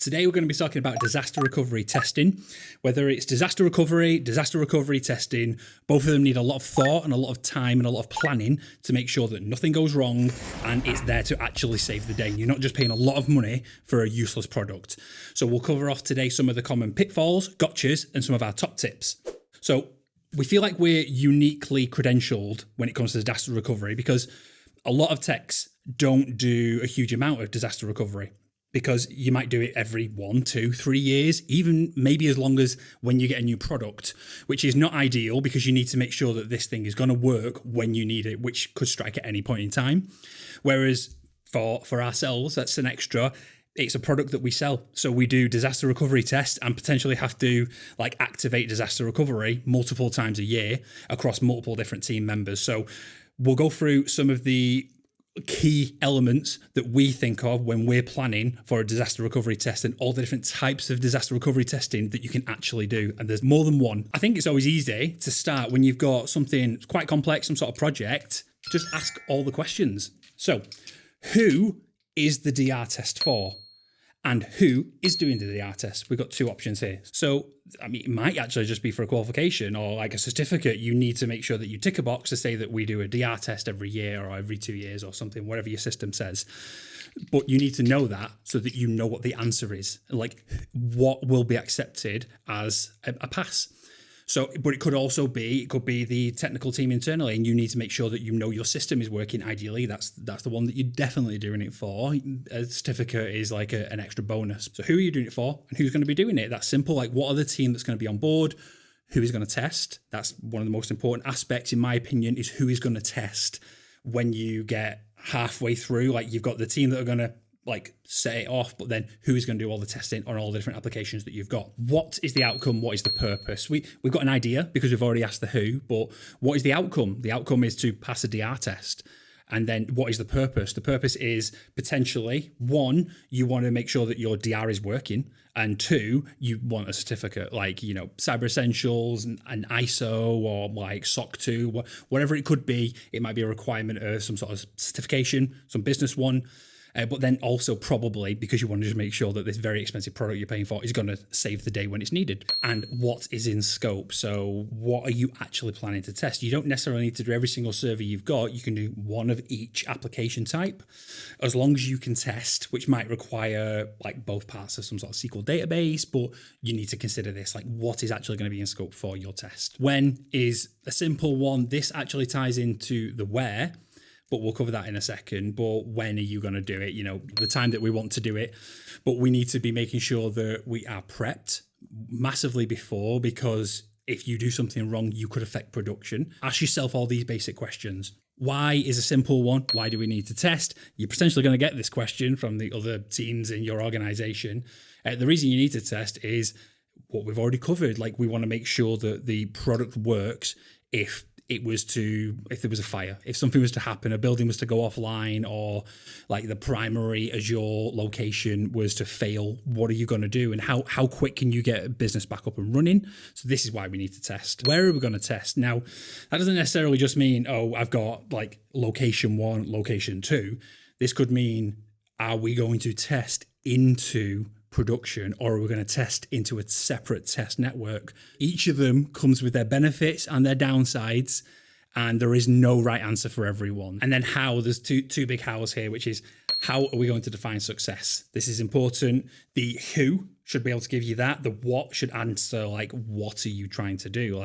Today we're going to be talking about disaster recovery testing. Whether it's disaster recovery testing, both of them need a lot of thought and a lot of time and a lot of planning to make sure that nothing goes wrong and it's there to actually save the day. You're not just paying a lot of money for a useless product. So we'll cover off today some of the common pitfalls, gotchas, and some of our top tips. So we feel like we're uniquely credentialed when it comes to disaster recovery because a lot of techs don't do a huge amount of disaster recovery, because you might do it every 1, 2, 3 years, even maybe as long as when you get a new product, which is not ideal because you need to make sure that this thing is going to work when you need it, which could strike at any point in time. Whereas for ourselves, that's an extra. It's a product that we sell. So we do disaster recovery tests and potentially have to activate disaster recovery multiple times a year across multiple different team members. So we'll go through some of the key elements that we think of when we're planning for a disaster recovery test and all the different types of disaster recovery testing that you can actually do. And there's more than one. I think it's always easy to start when you've got something quite complex, some sort of project, just ask all the questions. So who is the DR test for? And who is doing the DR test? We've got two options here. So, it might actually just be for a qualification or a certificate. You need to make sure that you tick a box to say that we do a DR test every year or every 2 years or something, whatever your system says. But you need to know that so that you know what the answer is, what will be accepted as a pass. So, but it could be the technical team internally, and you need to make sure that you know your system is working. Ideally, that's the one that you're definitely doing it for. A certificate is an extra bonus. So who are you doing it for and who's going to be doing it? That's simple. What are the team that's going to be on board? Who is going to test? That's one of the most important aspects, in my opinion, is who is going to test when you get halfway through. You've got the team that are going to set it off, but then who is going to do all the testing on all the different applications that you've got? What is the outcome? What is the purpose? We've got an idea because we've already asked the who, but what is the outcome? The outcome is to pass a DR test. And then what is the purpose? The purpose is potentially, 1, you want to make sure that your DR is working, and 2, you want a certificate Cyber Essentials and ISO or SOC 2, whatever it could be. It might be a requirement of some sort of certification, some business one. But then also probably because you want to just make sure that this very expensive product you're paying for is going to save the day when it's needed. And what is in scope? So what are you actually planning to test? You don't necessarily need to do every single server you've got. You can do one of each application type, as long as you can test, which might require both parts of some sort of SQL database. But you need to consider this, what is actually going to be in scope for your test. When is a simple one. This actually ties into the where, but we'll cover that in a second. But when are you going to do it? The time that we want to do it. But we need to be making sure that we are prepped massively before, because if you do something wrong, you could affect production. Ask yourself all these basic questions. Why is a simple one. Why do we need to test? You're potentially going to get this question from the other teams in your organization. The reason you need to test is what we've already covered. We want to make sure that the product works if there was a fire, if something was to happen, a building was to go offline, or the primary Azure location was to fail. What are you going to do? And how quick can you get a business back up and running? So this is why we need to test. Where are we going to test? Now, that doesn't necessarily just mean, I've got location 1, location 2. This could mean, are we going to test into production, or are we going to test into a separate test network? Each of them comes with their benefits and their downsides, and there is no right answer for everyone. And then how, there's two big hows here, which is how are we going to define success? This is important. The who should be able to give you that. The what should answer what are you trying to do?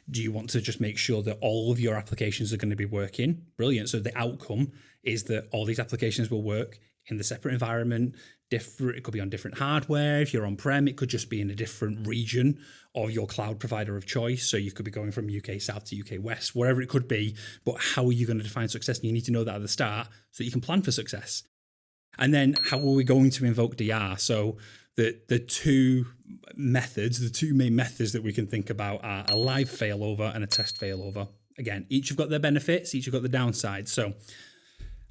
Do you want to just make sure that all of your applications are going to be working? Brilliant. So the outcome is that all these applications will work in the separate environment. It could be on different hardware. If you're on-prem, it could just be in a different region of your cloud provider of choice. So you could be going from UK South to UK West, whatever it could be. But how are you going to define success? And you need to know that at the start so that you can plan for success. And then how are we going to invoke DR? So the two main methods that we can think about are a live failover and a test failover. Again, each have got their benefits, each have got the downsides. So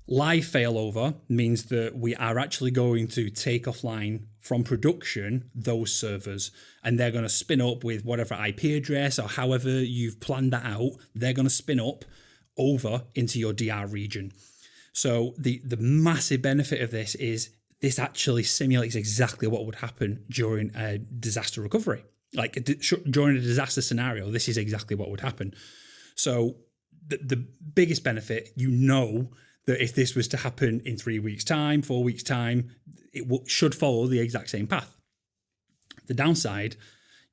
live failover means that we are actually going to take offline from production those servers, and they're going to spin up with whatever IP address or however you've planned that out. They're going to spin up over into your DR region. So the massive benefit of this is this actually simulates exactly what would happen during a disaster recovery. Like during a disaster scenario, this is exactly what would happen. So the biggest benefit, that if this was to happen in 3 weeks' time, 4 weeks' time, it should follow the exact same path. The downside,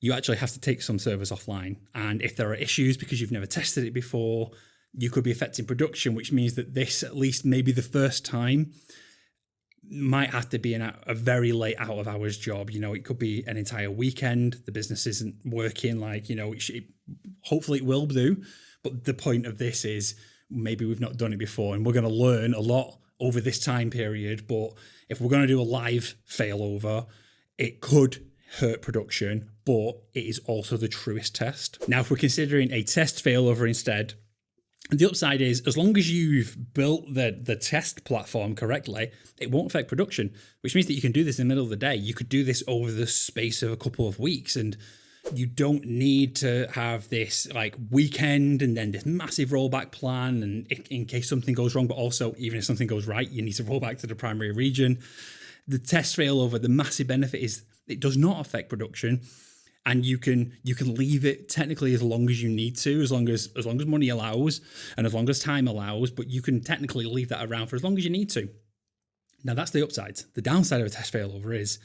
you actually have to take some servers offline. And if there are issues because you've never tested it before, you could be affecting production, which means that this, at least maybe the first time, might have to be a very late out of hours job. It could be an entire weekend. The business isn't working hopefully it will do. But the point of this is maybe we've not done it before and we're going to learn a lot over this time period. But if we're going to do a live failover, it could hurt production, but it is also the truest test. Now, if we're considering a test failover instead, the upside is, as long as you've built the test platform correctly, it won't affect production, which means that you can do this in the middle of the day. You could do this over the space of a couple of weeks, and you don't need to have this weekend and then this massive rollback plan and in case something goes wrong, but also even if something goes right, you need to roll back to the primary region. The test failover, the massive benefit is it does not affect production. And you can leave it technically as long as you need to, as long as money allows and as long as time allows, but you can technically leave that around for as long as you need to. Now, that's the upside. The downside of a test failover is,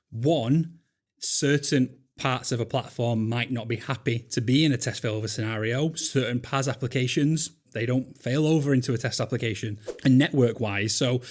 one, certain parts of a platform might not be happy to be in a test failover scenario. Certain PaaS applications, they don't fail over into a test application. And network-wise, so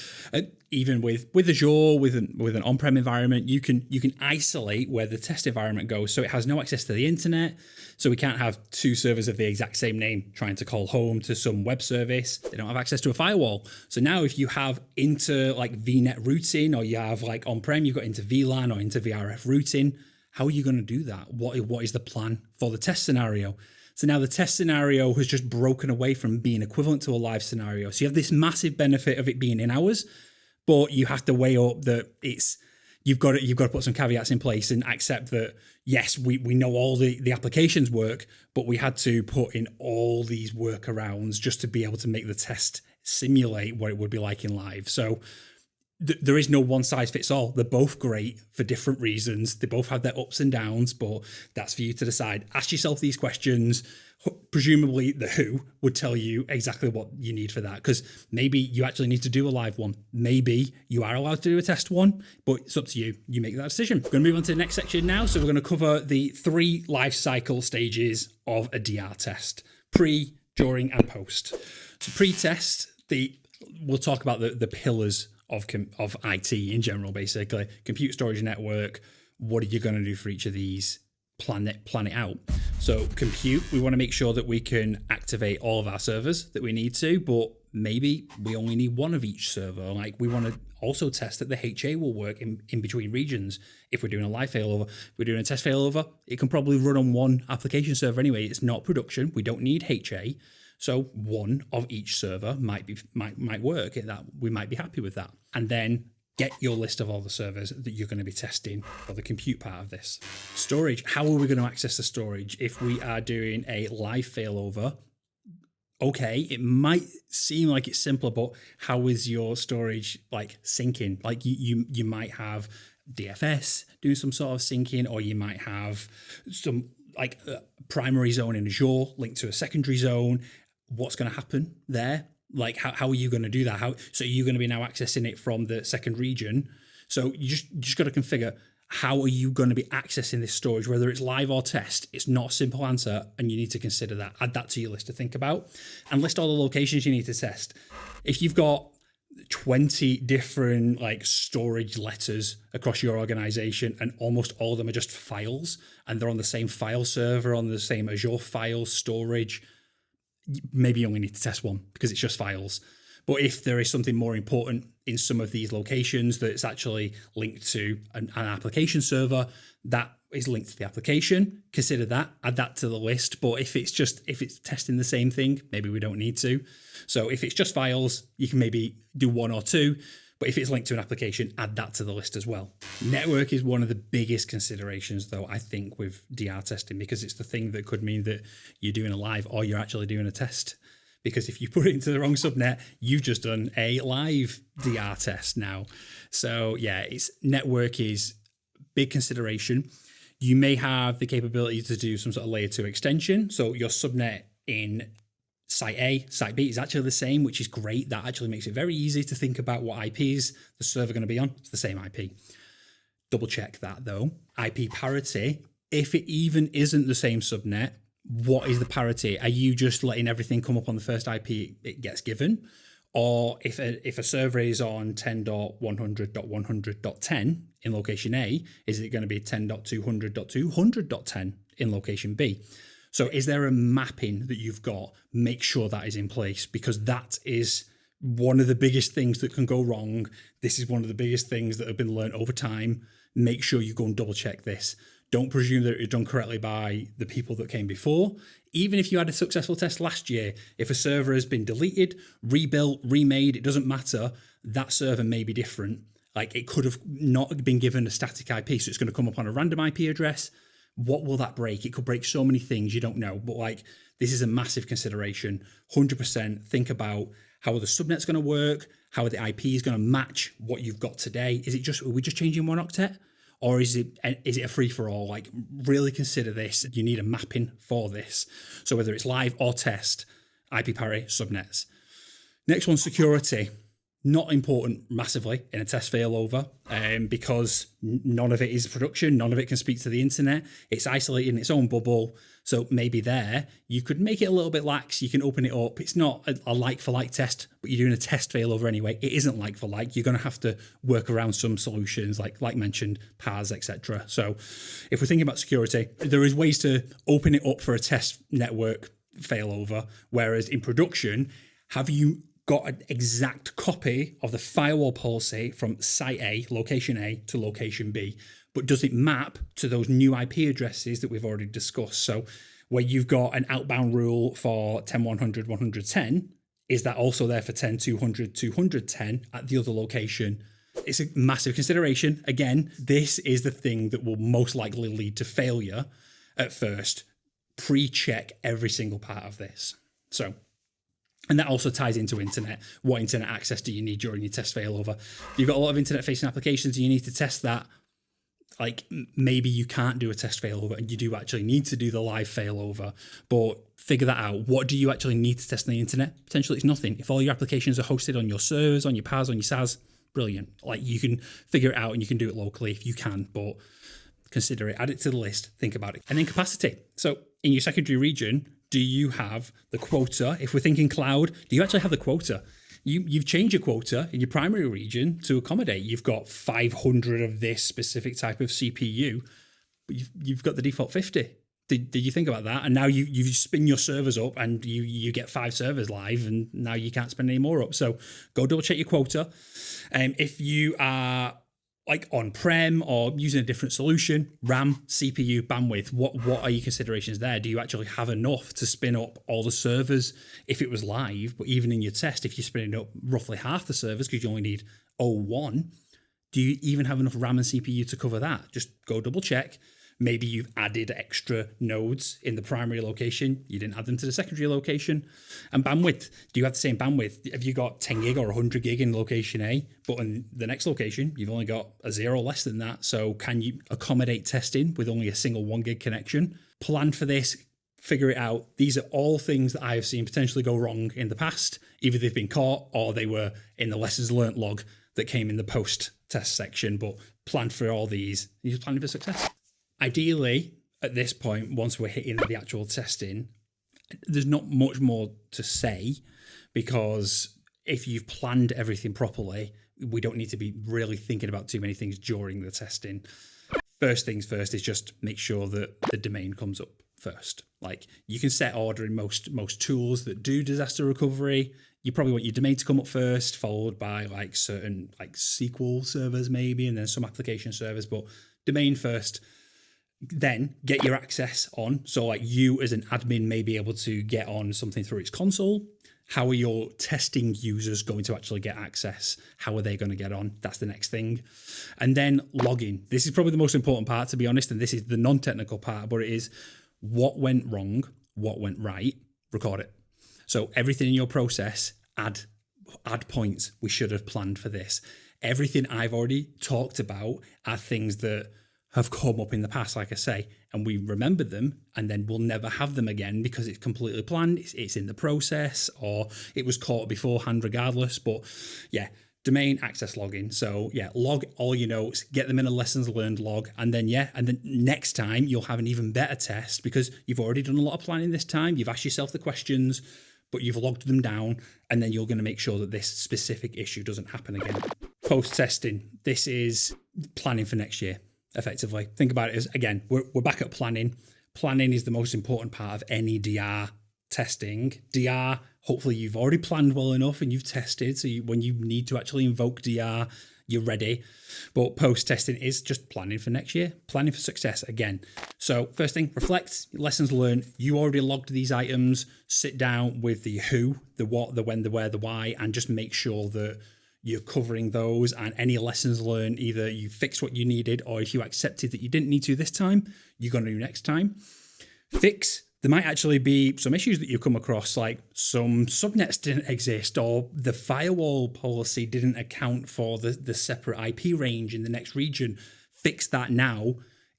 even with Azure, with an on-prem environment, you can isolate where the test environment goes. So it has no access to the internet. So we can't have two servers of the exact same name trying to call home to some web service. They don't have access to a firewall. So now if you have into VNet routing, or you have on-prem, you've got into VLAN or into VRF routing, how are you going to do that? What is the plan for the test scenario? So now the test scenario has just broken away from being equivalent to a live scenario. So you have this massive benefit of it being in hours, but you have to weigh up that you've got to put some caveats in place and accept that, yes, we know all the applications work, but we had to put in all these workarounds just to be able to make the test simulate what it would be like in live. So there is no one size fits all. They're both great for different reasons. They both have their ups and downs, but that's for you to decide. Ask yourself these questions. Presumably the who would tell you exactly what you need for that, because maybe you actually need to do a live one. Maybe you are allowed to do a test one, but it's up to you. You make that decision. We're going to move on to the next section now. So we're going to cover the 3 life cycle stages of a DR test: pre, during, and post. So pre-test, we'll talk about the pillars of IT in general, basically. Compute, storage, network. What are you going to do for each of these? Plan it out. So compute, we want to make sure that we can activate all of our servers that we need to, but maybe we only need one of each server. We want to also test that the HA will work in between regions. If we're doing a live failover, if we're doing a test failover, it can probably run on one application server anyway. It's not production. We don't need HA. So one of each server might work. That we might be happy with that. And then get your list of all the servers that you're going to be testing for the compute part of this. Storage. How are we going to access the storage if we are doing a live failover? Okay, it might seem like it's simpler, but how is your storage syncing? You might have DFS doing some sort of syncing, or you might have some primary zone in Azure linked to a secondary zone. What's going to happen there? How are you going to do that? So you're going to be now accessing it from the second region. So you just got to configure, how are you going to be accessing this storage, whether it's live or test? It's not a simple answer, and you need to consider that. Add that to your list to think about, and list all the locations you need to test. If you've got 20 different storage letters across your organization, and almost all of them are just files, and they're on the same file server, on the same Azure file storage, maybe you only need to test one because it's just files. But if there is something more important in some of these locations that's actually linked to an application server that is linked to the application, consider that, add that to the list. But if it's testing the same thing, maybe we don't need to. So if it's just files, you can maybe do 1 or 2. But if it's linked to an application, add that to the list as well. Network is one of the biggest considerations, though, I think, with DR testing, because it's the thing that could mean that you're doing a live or you're actually doing a test. because if you put it into the wrong subnet, you've just done a live DR test now. So yeah, network is big consideration. You may have the capability to do some sort of layer 2 extension. So your subnet in site A, site B is actually the same, which is great. That actually makes it very easy to think about what IPs the server going to be on. It's the same IP. Double check that though. IP parity, if it even isn't the same subnet, what is the parity? Are you just letting everything come up on the first IP it gets given? Or if a server is on 10.100.100.10 in location A, is it going to be 10.200.200.10 in location B? So is there a mapping that you've got? Make sure that is in place, because that is one of the biggest things that can go wrong. This is one of the biggest things that have been learned over time. Make sure you go and double check this. Don't presume that it was done correctly by the people that came before. Even if you had a successful test last year, if a server has been deleted, rebuilt, remade, it doesn't matter. That server may be different. Like, it could have not been given a static IP, so it's going to come up on a random IP address. What will that break? It could break so many things, you don't know. But like, this is a massive consideration. 100% think about how the subnet's going to work, how the IP is going to match what you've got today. Are we just changing one octet? Or is it a free-for-all? Like, really consider this. You need a mapping for this. So whether it's live or test, IP parity, subnets. Next one, security. Not important massively in a test failover, because none of it is production, none of it can speak to the internet. It's isolated in its own bubble. So maybe there, you could make it a little bit lax. You can open it up. It's not a like-for-like test, but you're doing a test failover anyway. It isn't like-for-like. You're going to have to work around some solutions, like mentioned, paths, etc. So if we're thinking about security, there is ways to open it up for a test network failover, whereas in production, have you got an exact copy of the firewall policy from site A, location A, to location B, but does it map to those new IP addresses that we've already discussed? So where you've got an outbound rule for 10.100.100.10, is that also there for 10.200.200.10 at the other location? It's a massive consideration. Again, this is the thing that will most likely lead to failure at first. Pre-check every single part of this. And that also ties into internet. What internet access do you need during your test failover? You've got a lot of internet-facing applications, and you need to test that. Like, maybe you can't do a test failover, and you do actually need to do the live failover. But figure that out. What do you actually need to test on the internet? Potentially, it's nothing. If all your applications are hosted on your servers, on your PaaS, on your SaaS, brilliant. Like, you can figure it out, and you can do it locally if you can. But consider it. Add it to the list. Think about it. And then capacity. So in your secondary region, do you have the quota? If we're thinking cloud, do you actually have the quota? You've changed your quota in your primary region to accommodate. You've got 500 of this specific type of CPU, but you've got the default 50. Did you think about that? And now you spin your servers up, and you get 5 servers live, and now you can't spin any more up. So go double check your quota. If you are like on-prem or using a different solution, RAM, CPU, bandwidth, what are your considerations there? Do you actually have enough to spin up all the servers if it was live? But even in your test, if you're spinning up roughly half the servers because you only need 01, do you even have enough RAM and CPU to cover that? Just go double check. Maybe you've added extra nodes in the primary location. You didn't add them to the secondary location. And bandwidth, do you have the same bandwidth? Have you got 10 gig or 100 gig in location A, but in the next location, you've only got a 0 less than that? So can you accommodate testing with only a single 1 gig connection? Plan for this, figure it out. These are all things that I have seen potentially go wrong in the past. Either they've been caught or they were in the lessons learnt log that came in the post-test section, but plan for all these. You're planning for success. Ideally, at this point, once we're hitting the actual testing, there's not much more to say, because if you've planned everything properly, we don't need to be really thinking about too many things during the testing. First things first is just make sure that the domain comes up first. Like, you can set order in most tools that do disaster recovery. You probably want your domain to come up first, followed by like certain like SQL servers maybe, and then some application servers, but domain first. Then get your access on. So like, you as an admin may be able to get on something through its console. How are your testing users going to actually get access? How are they going to get on? That's the next thing. And then logging. This is probably the most important part, to be honest, and this is the non-technical part, but it is what went wrong, what went right, record it. So everything in your process, add points. We should have planned for this. Everything I've already talked about are things that have come up in the past, like I say, and we remember them, and then we'll never have them again because it's completely planned, it's in the process, or it was caught beforehand regardless. But yeah, domain access login. So yeah, log all your notes, get them in a lessons learned log, and then next time you'll have an even better test because you've already done a lot of planning this time. You've asked yourself the questions, but you've logged them down, and then you're going to make sure that this specific issue doesn't happen again. Post-testing. This is planning for next year, effectively. Think about it as, again, we're back at planning. Planning is the most important part of any DR testing. DR, hopefully you've already planned well enough and you've tested, so when you need to actually invoke DR, you're ready. But post-testing is just planning for next year, planning for success again. So first thing, reflect, lessons learned. You already logged these items. Sit down with the who, the what, the when, the where, the why, and just make sure that you're covering those, and any lessons learned, either you fixed what you needed, or if you accepted that you didn't need to this time, you're going to do next time. Fix. There might actually be some issues that you come across, like some subnets didn't exist, or the firewall policy didn't account for the separate IP range in the next region. Fix that now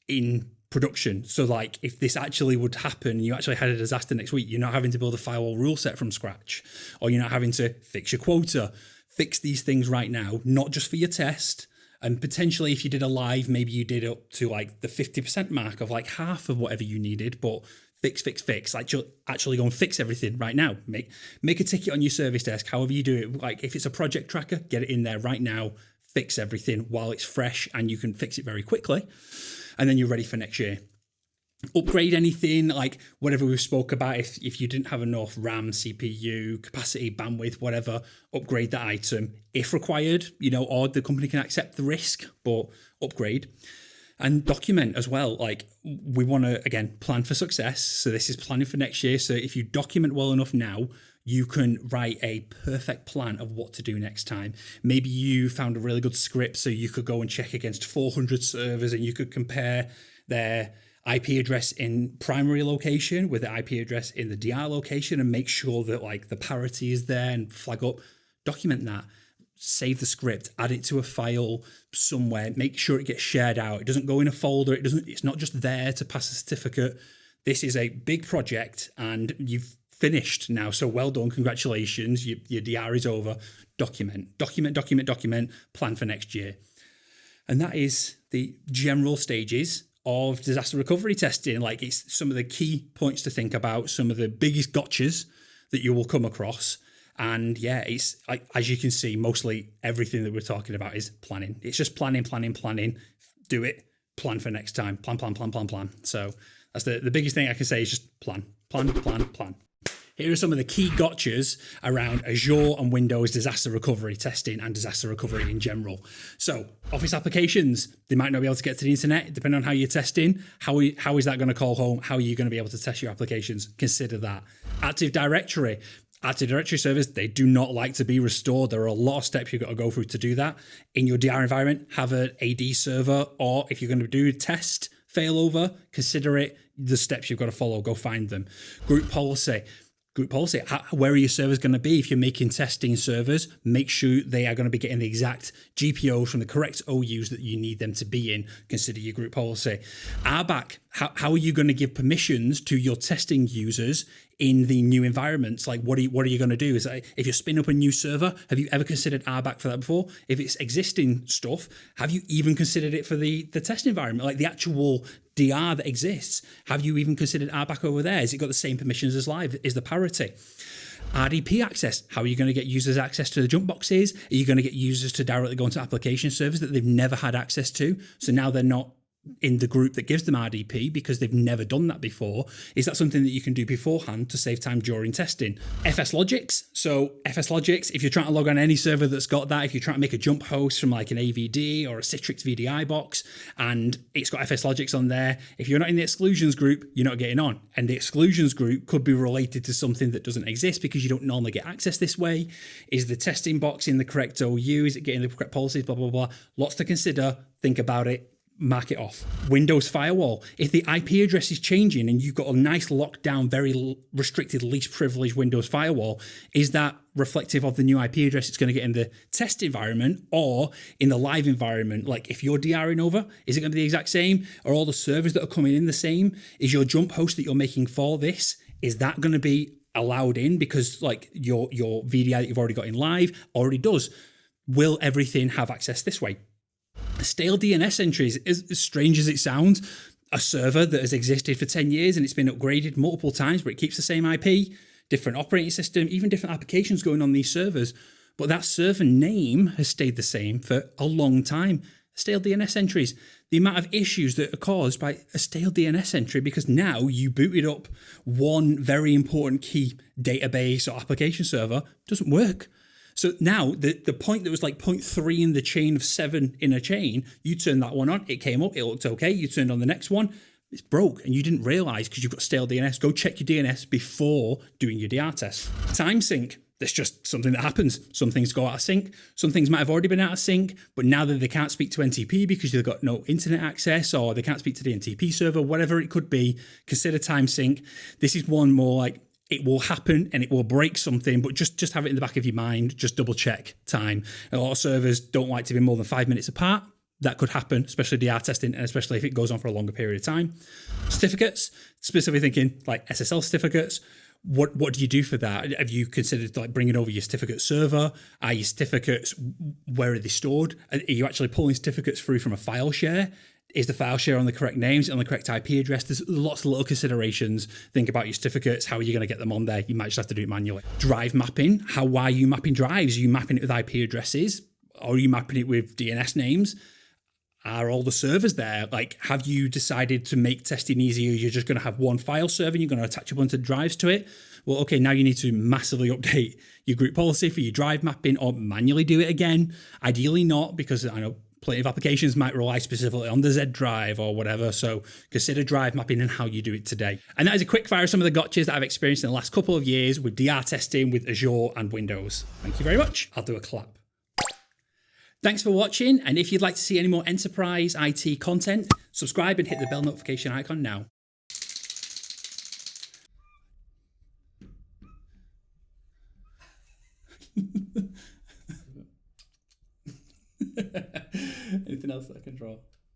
in production. So like if this actually would happen, you actually had a disaster next week, you're not having to build a firewall rule set from scratch, or you're not having to fix your quota. Fix these things right now, not just for your test. And potentially if you did a live, maybe you did up to like the 50% mark of like half of whatever you needed, but fix. Like actually go and fix everything right now. Make a ticket on your service desk, however you do it. Like if it's a project tracker, get it in there right now, fix everything while it's fresh, and you can fix it very quickly. And then you're ready for next year. Upgrade anything, like whatever we spoke about. If you didn't have enough RAM, CPU, capacity, bandwidth, whatever, upgrade that item if required, or the company can accept the risk, but upgrade. And document as well. Like we want to, again, plan for success. So this is planning for next year. So if you document well enough now, you can write a perfect plan of what to do next time. Maybe you found a really good script so you could go and check against 400 servers, and you could compare their IP address in primary location with the IP address in the DR location, and make sure that like the parity is there, and flag up, document that, save the script, add it to a file somewhere, make sure it gets shared out. It doesn't go in a folder. It's not just there to pass a certificate. This is a big project and you've finished now. So well done. Congratulations. Your DR is over. Document, plan for next year. And that is the general stages of disaster recovery testing. Like it's some of the key points to think about, some of the biggest gotchas that you will come across. And yeah, it's like, as you can see, mostly everything that we're talking about is planning. It's just planning. Do it, plan for next time. Plan. So that's the biggest thing I can say is just plan. Here are some of the key gotchas around Azure and Windows disaster recovery testing and disaster recovery in general. So Office applications, they might not be able to get to the internet depending on how you're testing. How is that going to call home? How are you going to be able to test your applications? Consider that. Active Directory servers, they do not like to be restored. There are a lot of steps you've got to go through to do that. In your DR environment, have an AD server, or if you're going to do test failover, consider it. The steps you've got to follow, go find them. Group policy, where are your servers going to be? If you're making testing servers, make sure they are going to be getting the exact GPOs from the correct OUs that you need them to be in. Consider your group policy. RBAC, how are you going to give permissions to your testing users in the new environments? Like what are you going to do? Is that, if you spin up a new server, have you ever considered RBAC for that before? If it's existing stuff, have you even considered it for the test environment, like the actual DR that exists? Have you even considered RBAC over there? Has it got the same permissions as live? Is the parity? RDP access, how are you going to get users access to the jump boxes? Are you going to get users to directly go into application servers that they've never had access to? So now they're not in the group that gives them RDP because they've never done that before. Is that something that you can do beforehand to save time during testing? FS logics. So FS logics, if you're trying to log on any server that's got that, if you're trying to make a jump host from like an AVD or a Citrix VDI box and it's got FS logics on there, if you're not in the exclusions group, you're not getting on. And the exclusions group could be related to something that doesn't exist because you don't normally get access this way. Is the testing box in the correct OU? Is it getting the correct policies? Blah, blah, blah. Lots to consider. Think about it. mark it off. Windows firewall. If the IP address is changing and you've got a nice lockdown, very restricted, least privileged Windows firewall, is that reflective of the new IP address it's going to get in the test environment or in the live environment? Like if you're DRing over, is it going to be the exact same? Are all the servers that are coming in the same? Is your jump host that you're making for this, is that going to be allowed in because like your VDI that you've already got in live already does? Will everything have access this way? Stale DNS entries, as strange as it sounds, a server that has existed for 10 years and it's been upgraded multiple times, but it keeps the same IP, different operating system, even different applications going on these servers. But that server name has stayed the same for a long time. Stale DNS entries, the amount of issues that are caused by a stale DNS entry because now you booted up one very important key database or application server, doesn't work. So now the point that was like 0.3 in the chain of 7 in a chain, you turned that one on, it came up, it looked okay. You turned on the next one, it's broke, and you didn't realize because you've got stale DNS. Go check your DNS before doing your DR test. Time sync. That's just something that happens. Some things go out of sync. Some things might have already been out of sync, but now that they can't speak to NTP because they've got no internet access or they can't speak to the NTP server, whatever it could be, consider time sync. This is one more like, it will happen and it will break something, but just have it in the back of your mind. Just double check time. A lot of servers don't like to be more than 5 minutes apart. That could happen, especially DR testing, and especially if it goes on for a longer period of time. Certificates, specifically thinking like SSL certificates. What do you do for that? Have you considered like bringing over your certificate server? Are your certificates, where are they stored? Are you actually pulling certificates through from a file share? Is the file share on the correct names, on the correct IP address? There's lots of little considerations. Think about your certificates. How are you going to get them on there? You might just have to do it manually. Drive mapping. How are you mapping drives? Are you mapping it with IP addresses? Or are you mapping it with DNS names? Are all the servers there? Like, have you decided to make testing easier? You're just going to have one file server and you're going to attach a bunch of drives to it. Well, okay, now you need to massively update your group policy for your drive mapping or manually do it again. Ideally not, because I know plenty of applications might rely specifically on the Z drive or whatever. So consider drive mapping and how you do it today. And that is a quick fire of some of the gotchas that I've experienced in the last couple of years with DR testing with Azure and Windows. Thank you very much. I'll do a clap. Thanks for watching, and if you'd like to see any more enterprise IT content, subscribe and hit the bell notification icon now. Anything else that I can draw?